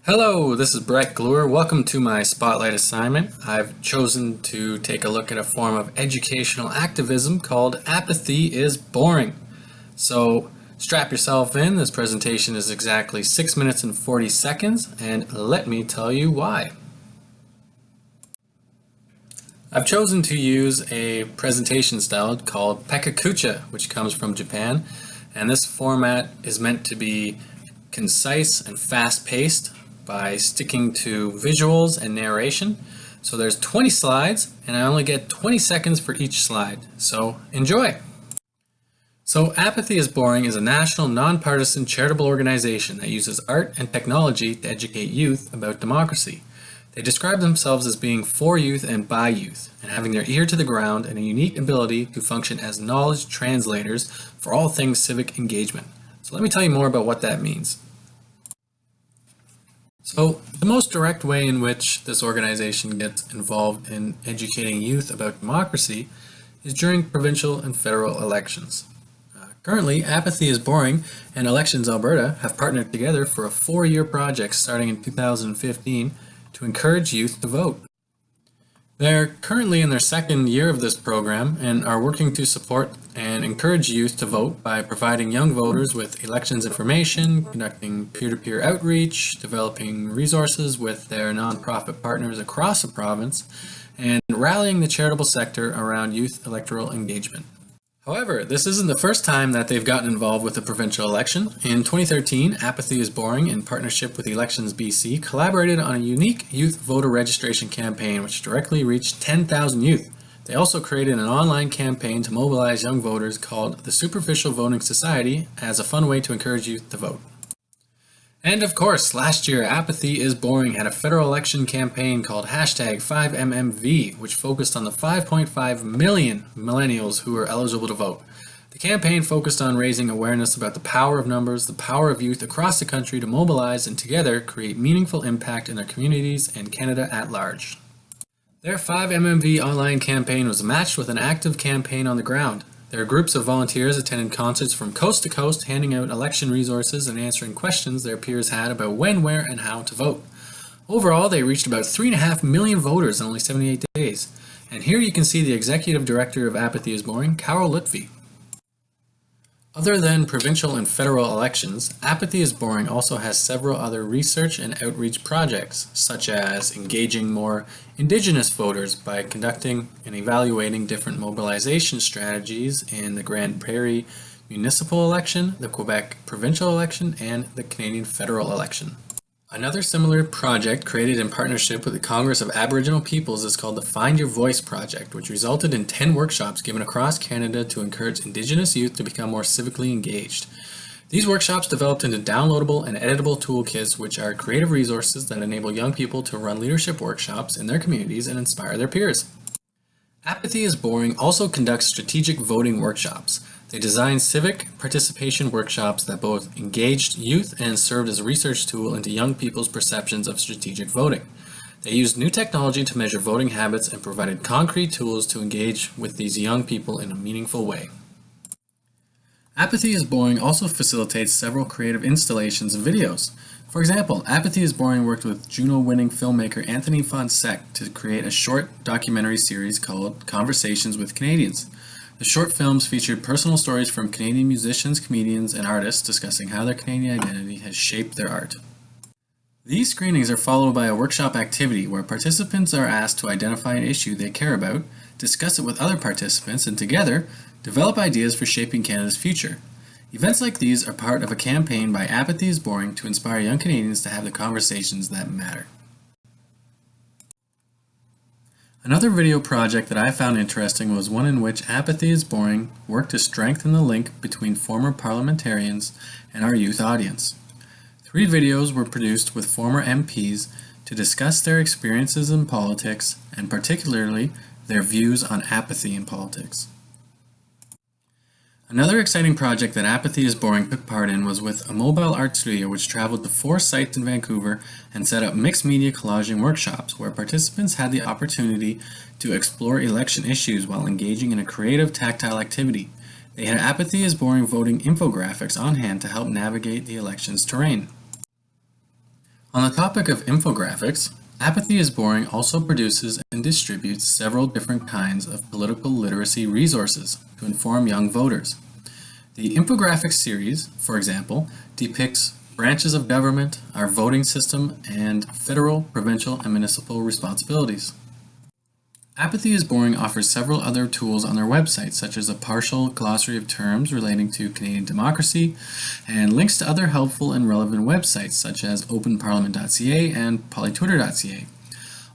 Hello, this is Brett Gluer. Welcome to my Spotlight assignment. I've chosen to take a look at a form of educational activism called Apathy is Boring. So strap yourself in. This presentation is exactly 6 minutes and 40 seconds, and let me tell you why. I've chosen to use a presentation style called Pecha Kucha, which comes from Japan, and this format is meant to be concise and fast-paced by sticking to visuals and narration. So there's 20 slides and I only get 20 seconds for each slide. So enjoy! So Apathy is Boring is a national nonpartisan charitable organization that uses art and technology to educate youth about democracy. They describe themselves as being for youth and by youth, and having their ear to the ground and a unique ability to function as knowledge translators for all things civic engagement. So let me tell you more about what that means. So the most direct way in which this organization gets involved in educating youth about democracy is during provincial and federal elections. Currently, Apathy is Boring and Elections Alberta have partnered together for a 4-year project starting in 2015 to encourage youth to vote. They're currently in their 2nd year of this program and are working to support and encourage youth to vote by providing young voters with elections information, conducting peer-to-peer outreach, developing resources with their nonprofit partners across the province, and rallying the charitable sector around youth electoral engagement. However, this isn't the first time that they've gotten involved with a provincial election. In 2013, Apathy is Boring, in partnership with Elections BC, collaborated on a unique youth voter registration campaign which directly reached 10,000 youth. They also created an online campaign to mobilize young voters called the Superficial Voting Society as a fun way to encourage youth to vote. And of course, last year, Apathy is Boring had a federal election campaign called #5MMV, which focused on the 5.5 million millennials who are eligible to vote. The campaign focused on raising awareness about the power of numbers, the power of youth across the country to mobilize and together create meaningful impact in their communities and Canada at large. Their 5MMV online campaign was matched with an active campaign on the ground. Their groups of volunteers attended concerts from coast to coast, handing out election resources and answering questions their peers had about when, where, and how to vote. Overall, they reached about 3.5 million voters in only 78 days. And here you can see the executive director of Apathy is Boring, Carol Lutfi. Other than provincial and federal elections, Apathy is Boring also has several other research and outreach projects, such as engaging more Indigenous voters by conducting and evaluating different mobilization strategies in the Grande Prairie municipal election, the Quebec provincial election, and the Canadian federal election. Another similar project created in partnership with the Congress of Aboriginal Peoples is called the Find Your Voice Project, which resulted in 10 workshops given across Canada to encourage Indigenous youth to become more civically engaged. These workshops developed into downloadable and editable toolkits, which are creative resources that enable young people to run leadership workshops in their communities and inspire their peers. Apathy is Boring also conducts strategic voting workshops. They designed civic participation workshops that both engaged youth and served as a research tool into young people's perceptions of strategic voting. They used new technology to measure voting habits and provided concrete tools to engage with these young people in a meaningful way. Apathy is Boring also facilitates several creative installations and videos. For example, Apathy is Boring worked with Juno-winning filmmaker Anthony Fonsek to create a short documentary series called Conversations with Canadians. The short films featured personal stories from Canadian musicians, comedians, and artists discussing how their Canadian identity has shaped their art. These screenings are followed by a workshop activity where participants are asked to identify an issue they care about, discuss it with other participants, and together, develop ideas for shaping Canada's future. Events like these are part of a campaign by Apathy is Boring to inspire young Canadians to have the conversations that matter. Another video project that I found interesting was one in which Apathy is Boring worked to strengthen the link between former parliamentarians and our youth audience. 3 videos were produced with former MPs to discuss their experiences in politics and particularly their views on apathy in politics. Another exciting project that Apathy is Boring took part in was with a mobile art studio which traveled to 4 sites in Vancouver and set up mixed media collaging workshops where participants had the opportunity to explore election issues while engaging in a creative tactile activity. They had Apathy is Boring voting infographics on hand to help navigate the elections terrain. On the topic of infographics, Apathy is Boring also produces and distributes several different kinds of political literacy resources to inform young voters. The infographics series, for example, depicts branches of government, our voting system, and federal, provincial, and municipal responsibilities. Apathy is Boring offers several other tools on their website, such as a partial glossary of terms relating to Canadian democracy, and links to other helpful and relevant websites, such as openparliament.ca and polytwitter.ca.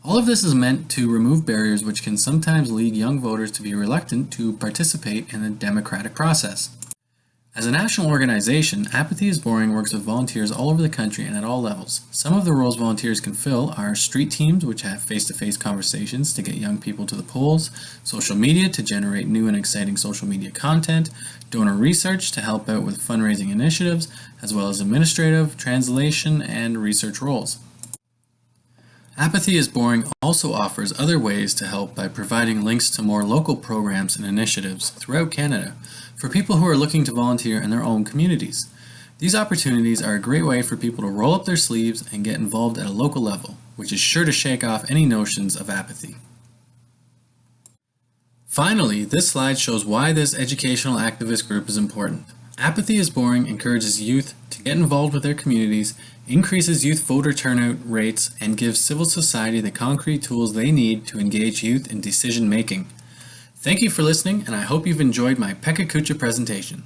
All of this is meant to remove barriers which can sometimes lead young voters to be reluctant to participate in the democratic process. As a national organization, Apathy is Boring works with volunteers all over the country and at all levels. Some of the roles volunteers can fill are street teams, which have face-to-face conversations to get young people to the polls, social media to generate new and exciting social media content, donor research to help out with fundraising initiatives, as well as administrative, translation, and research roles. Apathy is Boring also offers other ways to help by providing links to more local programs and initiatives throughout Canada for people who are looking to volunteer in their own communities. These opportunities are a great way for people to roll up their sleeves and get involved at a local level, which is sure to shake off any notions of apathy. Finally, this slide shows why this educational activist group is important. Apathy is Boring encourages youth to get involved with their communities, increases youth voter turnout rates, and gives civil society the concrete tools they need to engage youth in decision making. Thank you for listening, and I hope you've enjoyed my Pecha Kucha presentation.